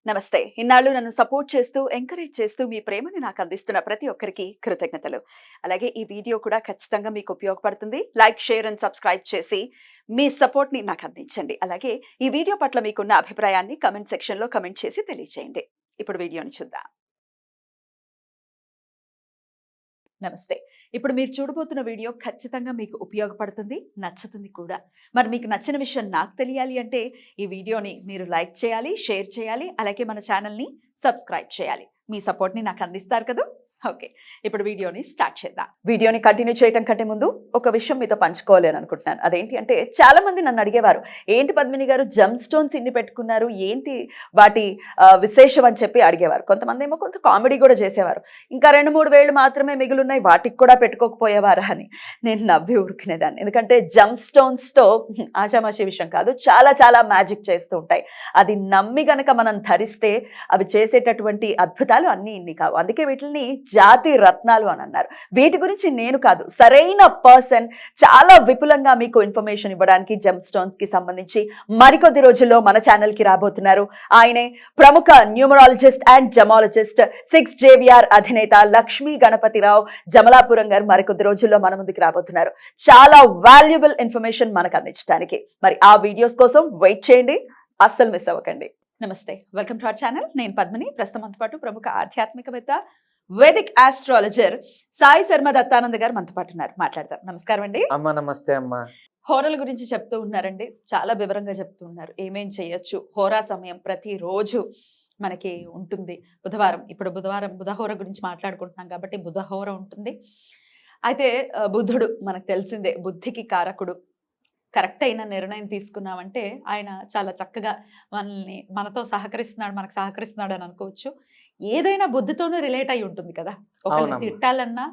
నమస్తే. ఇన్నాళ్ళు నన్ను సపోర్ట్ చేస్తూ, ఎంకరేజ్ చేస్తూ మీ ప్రేమని నాకు అందిస్తున్న ప్రతి ఒక్కరికి కృతజ్ఞతలు. అలాగే ఈ వీడియో కూడా ఖచ్చితంగా మీకు ఉపయోగపడుతుంది. లైక్, షేర్ అండ్ సబ్స్క్రైబ్ చేసి మీ సపోర్ట్‌ని నాకు అందించండి. అలాగే ఈ వీడియో పట్ల మీకున్న అభిప్రాయాన్ని కామెంట్ సెక్షన్‌లో కామెంట్ చేసి తెలియజేయండి. ఇప్పుడు వీడియోని చూద్దాం. నమస్తే. ఇప్పుడు మీరు చూడబోతున్న వీడియో ఖచ్చితంగా మీకు ఉపయోగపడుతుంది, నచ్చుతుంది కూడా. మరి మీకు నచ్చిన విషయం నాకు తెలియాలి అంటే ఈ వీడియోని మీరు లైక్ చేయాలి, షేర్ చేయాలి, అలాగే మన ఛానల్‌ని సబ్స్క్రైబ్ చేయాలి. మీ సపోర్ట్‌ని నాకు అందిస్తారు కదూ! ఓకే. ఇప్పుడు వీడియోని స్టార్ట్ చేద్దాం. వీడియోని కంటిన్యూ చేయడం కంటే ముందు ఒక విషయం మీతో పంచుకోవాలి అని అనుకుంటున్నాను. అదేంటి అంటే చాలా మంది నన్ను అడిగేవారు, ఏంటి పద్మిని గారు జెమ్ స్టోన్స్ ఇన్ని పెట్టుకున్నారు, ఏంటి వాటి విశేషం అని చెప్పి అడిగేవారు. కొంతమంది ఏమో కొంత కామెడీ కూడా చేసేవారు. ఇంకా 2-3 వేళ్ళు మాత్రమే మిగిలిన్నాయి, వాటికి కూడా పెట్టుకోకపోయేవారా అని నేను నవ్వి ఊరుకునేదాన్ని. ఎందుకంటే జెమ్ స్టోన్స్తో ఆషామాషి విషయం కాదు, చాలా చాలా మ్యాజిక్ చేస్తూ ఉంటాయి. అది నమ్మి గనక మనం ధరిస్తే అవి చేసేటటువంటి అద్భుతాలు అన్నీ ఇన్ని కావు. అందుకే వీటిని జాతి రత్నాలు అని అన్నారు. వీటి గురించి నేను కాదు, సరైన పర్సన్ చాలా విపులంగా మీకు ఇన్ఫర్మేషన్ ఇవ్వడానికి జెమ్ స్టోన్స్ కి సంబంధించి మరికొద్ది రోజుల్లో మన ఛానల్ కి రాబోతున్నారు. ఆయనే ప్రముఖ న్యూమరాలజిస్ట్ అండ్ జమాలజిస్ట్ 6 JVR అధినేత లక్ష్మీ గణపతిరావు జమలాపురం గారు మరికొద్ది రోజుల్లో మన ముందుకు రాబోతున్నారు. చాలా వాల్యుబుల్ ఇన్ఫర్మేషన్ మనకు అందించడానికి. మరి ఆ వీడియోస్ కోసం వెయిట్ చేయండి, అస్సలు మిస్ అవ్వకండి. నమస్తే, వెల్కమ్ టు అవర్ ఛానల్. నేను పద్మిని. ప్రస్తుతం మనతో పాటు ప్రముఖ ఆధ్యాత్మికవేత్త, వేదిక్ ఆస్ట్రాలజర్ సాయి శర్మ దత్తానంద గారు మనతో పాటు ఉన్నారు. మాట్లాడతారు. నమస్కారం అండి. అమ్మా నమస్తే అమ్మా. హోరాల గురించి చెప్తూ ఉన్నారండి, చాలా వివరంగా చెప్తూ ఉన్నారు. ఏమేం చేయొచ్చు, హోరా సమయం ప్రతిరోజు మనకి ఉంటుంది. బుధవారం, ఇప్పుడు బుధవారం బుధహోర గురించి మాట్లాడుకుంటున్నాం కాబట్టి బుధహోర ఉంటుంది. అయితే బుధుడు మనకు తెలిసిందే, బుద్ధికి కారకుడు. కరెక్ట్ అయిన నిర్ణయం తీసుకున్నామంటే ఆయన చాలా చక్కగా మనతో సహకరిస్తున్నాడు, మనకు సహకరిస్తున్నాడు అని అనుకోవచ్చు. ఏదైనా బుద్ధితోనే రిలేట్ అయి ఉంటుంది కదా. ఒకరిని తిట్టాలన్నా,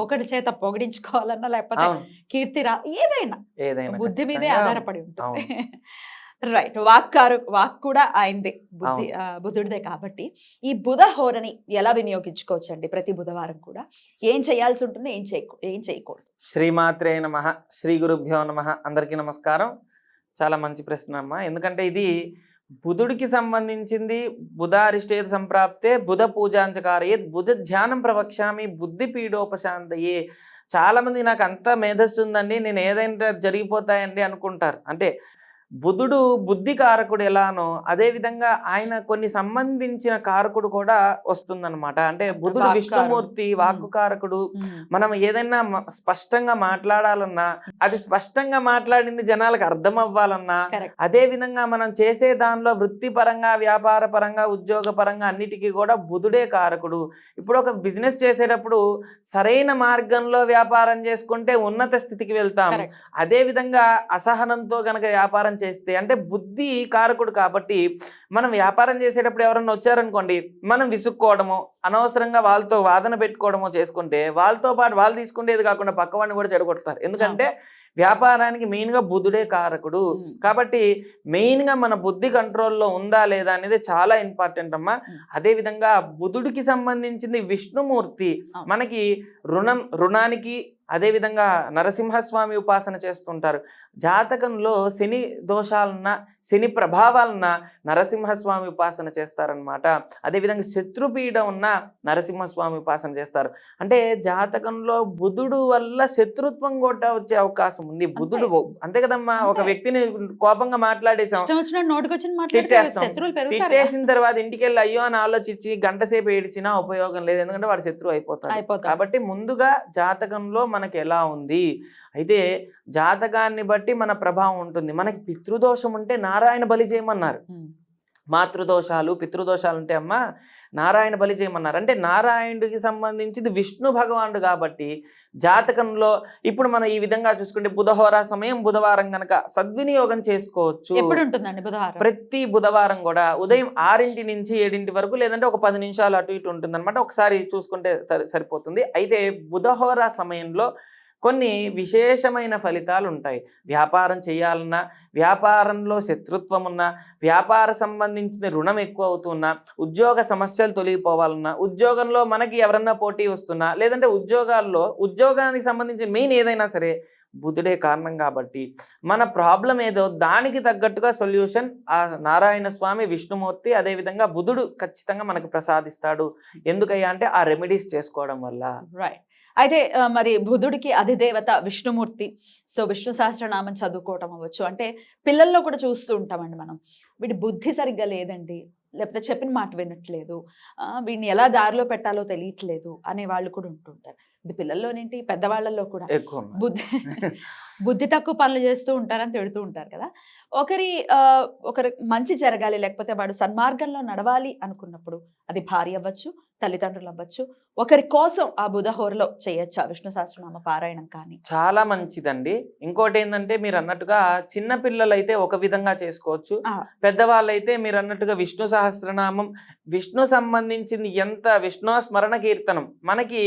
ఒకటి చేత పొగిడించుకోవాలన్నా, లేకపోతే కీర్తి ఏదైనా బుద్ధి మీదే ఆధారపడి ఉంటుంది. రైట్. వాక్ కూడా ఆయనదే, బుధుడిదే. కాబట్టి ఈ బుధ హోరని ఎలా వినియోగించుకోవచ్చు అండి? ప్రతి బుధవారం కూడా ఏం చేయాల్సి ఉంటుంది, ఏం చేయకూడదు? శ్రీమాత్రే నమః, శ్రీ గురుభ్యో నమః. అందరికీ నమస్కారం. చాలా మంచి ప్రశ్న అమ్మా. ఎందుకంటే ఇది బుధుడికి సంబంధించింది. బుధారిష్టేతు సంప్రాప్తే బుధ పూజాంచకారయే బుధ ధ్యానం ప్రవక్ష్యామి బుద్ధి పీడోపశాంతయే. చాలా మంది నాకు అంత మేధస్సు ఉందండి, నేను ఏదైనా జరిగిపోతాయండి అనుకుంటారు. అంటే బుధుడు బుద్ధి కారకుడు ఎలానో అదే విధంగా ఆయన కొన్ని సంబంధించిన కారకుడు కూడా వస్తుందన్నమాట. అంటే బుధుడు విష్ణుమూర్తి వాక్కు కారకుడు. మనం ఏదైనా స్పష్టంగా మాట్లాడాలన్నా, అది స్పష్టంగా మాట్లాడింది జనాలకు అర్థం అవ్వాలన్నా, అదే విధంగా మనం చేసే దానిలో వృత్తిపరంగా, వ్యాపార పరంగా, ఉద్యోగ పరంగా అన్నిటికీ కూడా బుధుడే కారకుడు. ఇప్పుడు ఒక బిజినెస్ చేసేటప్పుడు సరైన మార్గంలో వ్యాపారం చేసుకుంటే ఉన్నత స్థితికి వెళ్తాం. అదే విధంగా అసహనంతో గనక వ్యాపారం చేస్తే, అంటే బుద్ధి కారకుడు కాబట్టి మనం వ్యాపారం చేసేటప్పుడు ఎవరన్నా వచ్చారనుకోండి, మనం విసుక్కోవడమో, అనవసరంగా వాళ్ళతో వాదన పెట్టుకోవడమో చేసుకుంటే వాళ్ళతో పాటు వాళ్ళు తీసుకునేది కాకుండా పక్కవాడిని కూడా చెడగొడతారు. ఎందుకంటే వ్యాపారానికి మెయిన్గా బుధుడే కారకుడు. కాబట్టి మెయిన్గా మన బుద్ధి కంట్రోల్లో ఉందా లేదా అనేది చాలా ఇంపార్టెంట్ అమ్మా. అదేవిధంగా బుధుడికి సంబంధించింది విష్ణుమూర్తి. మనకి రుణానికి అదేవిధంగా నరసింహస్వామి ఉపాసన చేస్తుంటారు. జాతకంలో శని దోషాలన్న, శని ప్రభావాలన్న నరసింహస్వామి ఉపాసన చేస్తారనమాట. అదేవిధంగా శత్రుపీడ ఉన్న నరసింహస్వామి ఉపాసన చేస్తారు. అంటే జాతకంలో బుధుడు వల్ల శత్రుత్వం కూడా వచ్చే అవకాశం ఉంది. బుధుడు అంతే కదమ్మా, ఒక వ్యక్తిని కోపంగా మాట్లాడేసాం, తిట్టేసిన తర్వాత ఇంటికి వెళ్ళి అయ్యో అని ఆలోచించి గంట సేపు ఏడిచినా ఉపయోగం లేదు, ఎందుకంటే వాడు శత్రువు అయిపోతాడు. కాబట్టి ముందుగా జాతకంలో మనకి ఎలా ఉంది, అయితే జాతకాన్ని బట్టి మన ప్రభావం ఉంటుంది. మనకి పితృదోషం ఉంటే నారాయణ బలి చేయమన్నారు. మాతృదోషాలు, పితృదోషాలు ఉంటే అమ్మ నారాయణ బలి చేయమన్నారు. అంటే నారాయణుడికి సంబంధించింది విష్ణు భగవానుడు కాబట్టి జాతకంలో ఇప్పుడు మనం ఈ విధంగా చూసుకుంటే బుధహోరా సమయం బుధవారం కనుక సద్వినియోగం చేసుకోవచ్చు. ఎప్పుడు ఉంటుందండి బుధవారం? ప్రతి బుధవారం కూడా ఉదయం 6 నుంచి 7 వరకు, లేదంటే ఒక 10 నిమిషాలు అటు ఇటు ఉంటుంది అనమాట. ఒకసారి చూసుకుంటే సరిపోతుంది. అయితే బుధహోరా సమయంలో కొన్ని విశేషమైన ఫలితాలు ఉంటాయి. వ్యాపారం చేయాలన్నా, వ్యాపారంలో శత్రుత్వం ఉన్నా, వ్యాపార సంబంధించిన రుణం ఎక్కువ అవుతున్నా, ఉద్యోగ సమస్యలు తొలగిపోవాలన్నా, ఉద్యోగంలో మనకి ఎవరన్నా పోటీ వస్తున్నా, లేదంటే ఉద్యోగానికి సంబంధించిన మెయిన్ ఏదైనా సరే బుధుడే కారణం కాబట్టి మన ప్రాబ్లం ఏదో దానికి తగ్గట్టుగా సొల్యూషన్ ఆ నారాయణ స్వామి, విష్ణుమూర్తి, అదేవిధంగా బుధుడు ఖచ్చితంగా మనకు ప్రసాదిస్తాడు. ఎందుకయ్యా అంటే ఆ రెమెడీస్ చేసుకోవడం వల్ల. రైట్. అయితే మరి బుధుడికి అధిదేవత విష్ణుమూర్తి. సో విష్ణు సహస్రనామం చదువుకోవటం అవ్వచ్చు. అంటే పిల్లల్లో కూడా చూస్తూ ఉంటామండి మనం. వీడి బుద్ధి సరిగ్గా లేదండి, లేకపోతే చెప్పిన మాట వినట్లేదు, వీడిని ఎలా దారిలో పెట్టాలో తెలియట్లేదు అనే వాళ్ళు కూడా ఉంటుంటారు. ఇది పిల్లల్లోనేంటి, పెద్దవాళ్ళల్లో కూడా ఎక్కువ ఉన్నారు. బుద్ధి తక్కువ పనులు చేస్తూ ఉంటారని తిడుతూ ఉంటారు కదా. ఒకరి మంచి జరగాలి, లేకపోతే వాడు సన్మార్గంలో నడవాలి అనుకున్నప్పుడు అది భార్య అవ్వచ్చు, తల్లిదండ్రులు అవ్వచ్చు, ఒకరి కోసం ఆ బుధహోరలో చేయొచ్చా విష్ణు సహస్రనామ పారాయణం కానీ? చాలా మంచిదండి. ఇంకోటి ఏంటంటే మీరు అన్నట్టుగా చిన్న పిల్లలైతే ఒక విధంగా చేసుకోవచ్చు, పెద్దవాళ్ళైతే మీరు అన్నట్టుగా విష్ణు సహస్రనామం, విష్ణు సంబంధించింది ఎంత విష్ణు స్మరణ కీర్తనం మనకి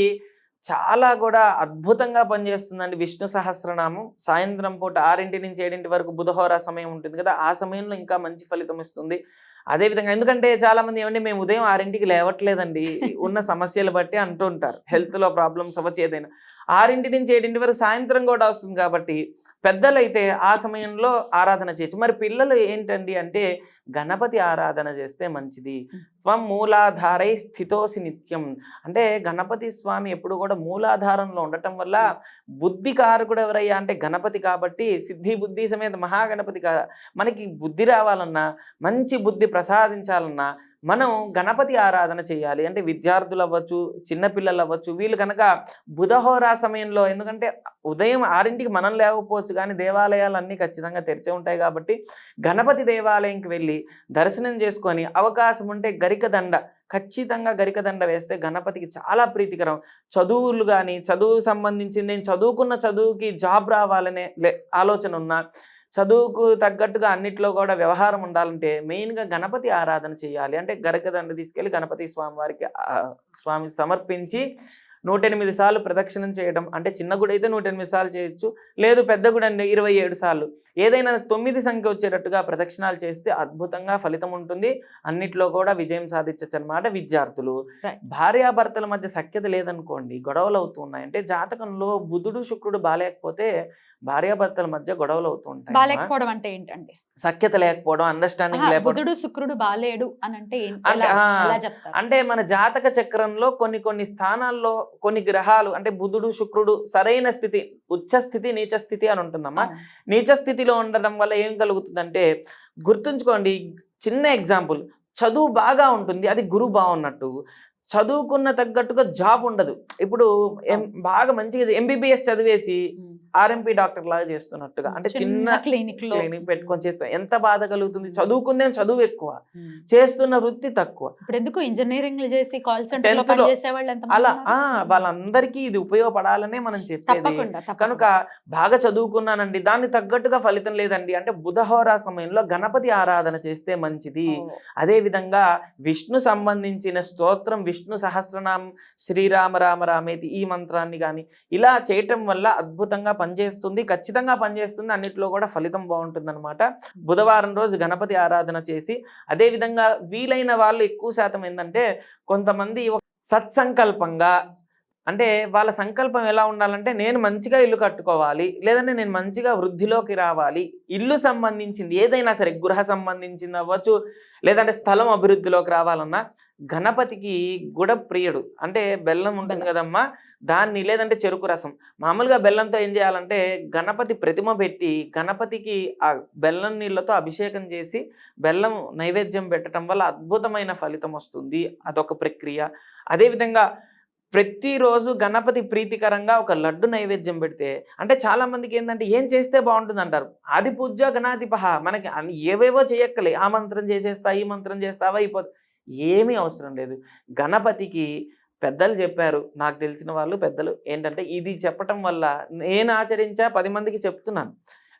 చాలా కూడా అద్భుతంగా పనిచేస్తుందండి. విష్ణు సహస్రనామం సాయంత్రం పూట 6 నుంచి 7 వరకు బుధహోర సమయం ఉంటుంది కదా, ఆ సమయంలో ఇంకా మంచి ఫలితం ఇస్తుంది. అదేవిధంగా ఎందుకంటే చాలా మంది ఏమంటే మేము ఉదయం 6కి లేవట్లేదండి ఉన్న సమస్యలు బట్టి అంటూ ఉంటారు, హెల్త్లో ప్రాబ్లమ్స్ అవ్వచ్చు ఏదైనా. 6 నుంచి 7 వరకు సాయంత్రం కూడా వస్తుంది కాబట్టి పెద్దలైతే ఆ సమయంలో ఆరాధన చేయొచ్చు. మరి పిల్లలు ఏంటండి అంటే గణపతి ఆరాధన చేస్తే మంచిది. త్వం మూలాధారై స్థితోసి నిత్యం అంటే గణపతి స్వామి ఎప్పుడు కూడా మూలాధారంలో ఉండటం వల్ల బుద్ధి కారకుడు ఎవరయ్యా అంటే గణపతి కాబట్టి సిద్ధి బుద్ధి సమేత మహాగణపతి మనకి బుద్ధి రావాలన్నా, మంచి బుద్ధి ప్రసాదించాలన్నా మనం గణపతి ఆరాధన చేయాలి. అంటే విద్యార్థులు అవ్వచ్చు, చిన్నపిల్లలు అవ్వచ్చు, వీళ్ళు కనుక బుధహోరా సమయంలో, ఎందుకంటే ఉదయం 6కి మనం లేకపోవచ్చు కానీ దేవాలయాలు అన్నీ ఖచ్చితంగా తెరిచే ఉంటాయి కాబట్టి గణపతి దేవాలయంకి వెళ్ళి దర్శనం చేసుకొని అవకాశం ఉంటే గరికదండ, ఖచ్చితంగా గరికదండ వేస్తే గణపతికి చాలా ప్రీతికరం. చదువులు కానీ చదువు సంబంధించింది, నేను చదువుకున్న చదువుకి జాబ్ రావాలనే ఆలోచన ఉన్నా, చదువుకు తగ్గట్టుగా అన్నిట్లో కూడా వ్యవహారం ఉండాలంటే మెయిన్గా గణపతి ఆరాధన చేయాలి. అంటే గరికదండ తీసుకెళ్ళి గణపతి స్వామికి సమర్పించి 108 సార్లు ప్రదక్షిణం చేయడం. అంటే చిన్న గుడి అయితే 108 సార్లు చేయొచ్చు, లేదు పెద్ద గుడి అంటే 27 సార్లు, ఏదైనా 9 సంఖ్య వచ్చేటట్టుగా ప్రదక్షిణాలు చేస్తే అద్భుతంగా ఫలితం ఉంటుంది. అన్నిట్లో కూడా విజయం సాధించచ్చు అనమాట. విద్యార్థులు, భార్యాభర్తల మధ్య సఖ్యత లేదనుకోండి, గొడవలు అవుతూ ఉన్నాయి. అంటే జాతకంలో బుధుడు శుక్రుడు బాలేకపోతే భార్యాభర్తల మధ్య గొడవలు అవుతూ ఉంటాయి. బాలేకపోవడం అంటే ఏంటండి? సఖ్యత లేకపోవడం, అండర్స్టాండింగ్ లేకపోవడం. బుధుడు శుక్రుడు బాలేడు అని అంటే అంటే మన జాతక చక్రంలో కొన్ని స్థానాల్లో కొన్ని గ్రహాలు, అంటే బుధుడు శుక్రుడు సరైన స్థితి, ఉచ్చ స్థితి, నీచ స్థితి అని ఉంటుందమ్మా. నీచ స్థితిలో ఉండడం వల్ల ఏం కలుగుతుందంటే, గుర్తుంచుకోండి, చిన్న ఎగ్జాంపుల్, చదువు బాగా ఉంటుంది, అది గురువు బాగున్నట్టు, చదువుకున్న తగ్గట్టుగా జాబ్ ఉండదు. ఇప్పుడు బాగా మంచిగా ఎంబీబీఎస్ చదివేసి ఆర్ఎంపీ డాక్టర్ లాగా చేస్తున్నట్టుగా, అంటే చిన్న క్లినిక్ పెట్టుకొని చేస్తాం, ఎంత బాధ కలుగుతుంది. చదువుకుందేం చదువు ఎక్కువ, చేస్తున్న వృత్తి తక్కువ. ఇప్పుడు ఎందుకు ఇంజనీరింగ్ చేసి కాల్ సెంటర్ అలా వాళ్ళందరికీ ఇది ఉపయోగపడాలనే మనం చెప్పేది. కనుక బాగా చదువుకున్నానండి, దాన్ని తగ్గట్టుగా ఫలితం లేదండి అంటే బుధహోరా సమయంలో గణపతి ఆరాధన చేస్తే మంచిది. అదే విధంగా విష్ణు సంబంధించిన స్తోత్రం, విష్ణు సహస్రనామం, శ్రీరామ రామ రామేతి, ఈ మంత్రాన్ని కానీ ఇలా చేయటం వల్ల అద్భుతంగా పనిచేస్తుంది, ఖచ్చితంగా పనిచేస్తుంది. అన్నిట్లో కూడా ఫలితం బాగుంటుంది అనమాట. బుధవారం రోజు గణపతి ఆరాధన చేసి, అదే విధంగా వీలైన వాళ్ళు ఎక్కువ శాతం ఏంటంటే కొంతమంది సత్సంకల్పంగా, అంటే వాళ్ళ సంకల్పం ఎలా ఉండాలంటే నేను మంచిగా ఇల్లు కట్టుకోవాలి, లేదంటే నేను మంచిగా వృద్ధిలోకి రావాలి, ఇల్లు సంబంధించింది ఏదైనా సరే, గృహ సంబంధించింది అవ్వచ్చు, లేదంటే స్థలం అభివృద్ధిలోకి రావాలన్నా గణపతికి గుడ ప్రియుడు. అంటే బెల్లం ఉంటుంది కదమ్మా, దాన్ని, లేదంటే చెరుకు రసం. మామూలుగా బెల్లంతో ఏం చేయాలంటే గణపతి ప్రతిమ పెట్టి గణపతికి ఆ బెల్లం నీళ్ళతో అభిషేకం చేసి బెల్లం నైవేద్యం పెట్టడం వల్ల అద్భుతమైన ఫలితం వస్తుంది. అదొక ప్రక్రియ. అదేవిధంగా ప్రతిరోజు గణపతి ప్రీతికరంగా ఒక లడ్డు నైవేద్యం పెడితే, అంటే చాలా మందికి ఏంటంటే ఏం చేస్తే బాగుంటుంది అంటారు. ఆది పూజ్య గణాధిపః, మనకి ఏవేవో చేయక్కలే, ఆ మంత్రం చేసేస్తా, ఈ మంత్రం చేస్తావా, అయిపోతుంది, ఏమీ అవసరం లేదు. గణపతికి పెద్దలు చెప్పారు, నాకు తెలిసిన వాళ్ళు పెద్దలు ఏంటంటే ఇది చెప్పటం వల్ల నేను ఆచరించా, 10 మందికి చెప్తున్నాను.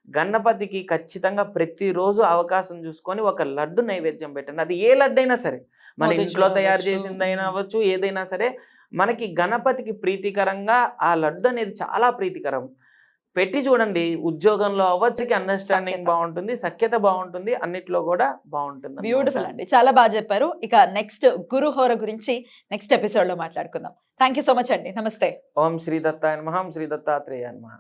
గణపతికి ఖచ్చితంగా ప్రతిరోజు అవకాశం చూసుకొని ఒక లడ్డు నైవేద్యం పెట్టండి. అది ఏ లడ్డు అయినా సరే, మన ఇంట్లో తయారు చేసిందైనా అవ్వచ్చు, ఏదైనా సరే, మనకి గణపతికి ప్రీతికరంగా ఆ లడ్డు అనేది చాలా ప్రీతికరం. పెట్టి చూడండి, ఉద్యోగంలో అవ్వచ్చు, అండర్స్టాండింగ్ బాగుంటుంది, సఖ్యత బాగుంటుంది, అన్నిట్లో కూడా బాగుంటుంది. బ్యూటిఫుల్ అండి, చాలా బాగా చెప్పారు. ఇక నెక్స్ట్ గురుహోర గురించి నెక్స్ట్ ఎపిసోడ్ లో మాట్లాడుకుందాం. థ్యాంక్ యూ సో మచ్ అండి. నమస్తే. ఓం శ్రీ దత్తాయ నమః, శ్రీ దత్తాత్రేయాయ నమః.